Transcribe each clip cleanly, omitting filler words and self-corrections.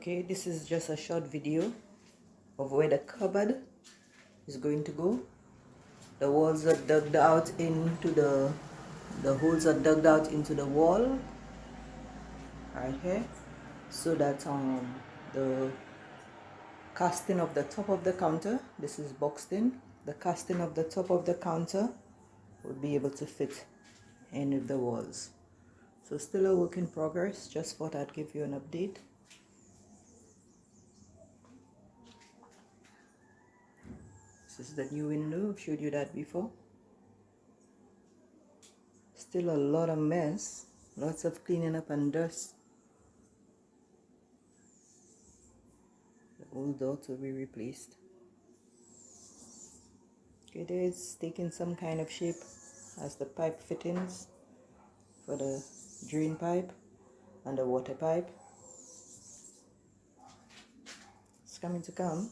Okay, this is just a short video of where the cupboard is going to go. The walls are dug out into the holes are dug out into the wall right here, so that the casting of the top of the counter, this is boxed in, the casting of the top of the counter would be able to fit in with the walls. So still a work in progress, just thought I'd give you an update. This is the new window, I've showed you that before. Still a lot of mess, lots of cleaning up and dust. The old door to be replaced. Okay, there is taking some kind of shape as the pipe fittings for the drain pipe and the water pipe. It's coming to come.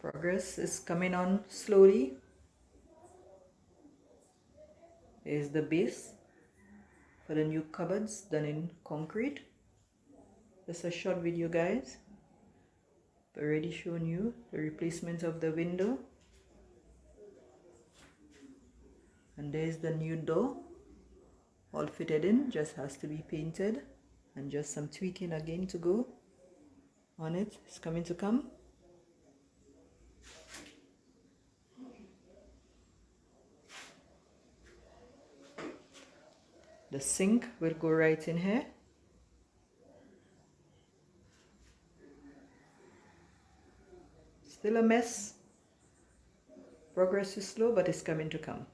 Progress is coming on slowly. Here's the base for the new cupboards done in concrete. Just a short video, guys. I've already shown you the replacement of the window. And there's the new door, all fitted in, just has to be painted and just some tweaking again to go on it. It's coming to come. The sink will go right in here. Still a mess. Progress is slow, but it's coming to come.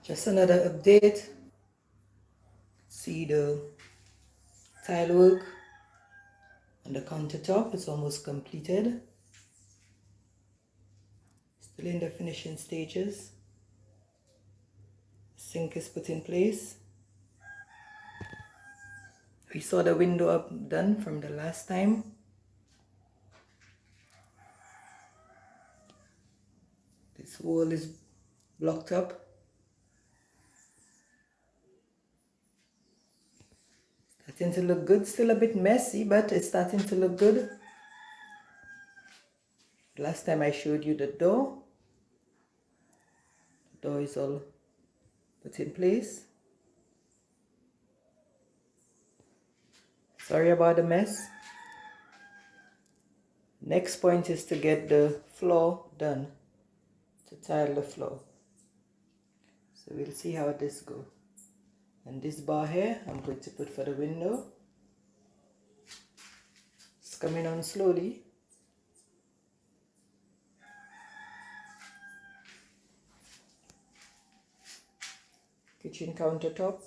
Just another update. See the tile work on the countertop, it's almost completed. Still in the finishing stages. Sink is put in place. We saw the window up done from the last time. This wall is blocked up. Starting to look good, still a bit messy, but it's starting to look good. Last time I showed you the door. The door is all put in place. Sorry about the mess. Next point is to get the floor done, to tile the floor. So we'll see how this goes. And this bar here, I'm going to put for the window. It's coming on slowly. Kitchen countertop.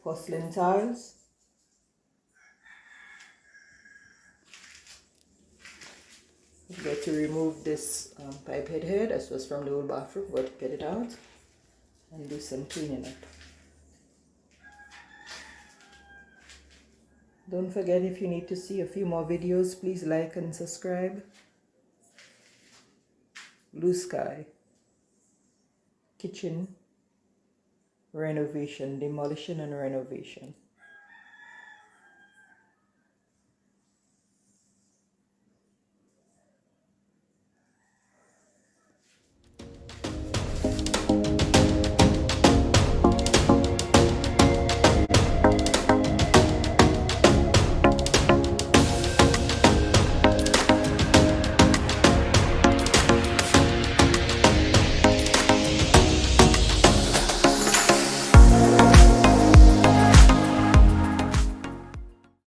Porcelain tiles. We've got to remove this pipe head here. This was from the old bathroom. We've got to get it out and do some cleaning up. Don't forget, if you need to see a few more videos, please like and subscribe. Blue sky. Kitchen renovation, demolition and renovation.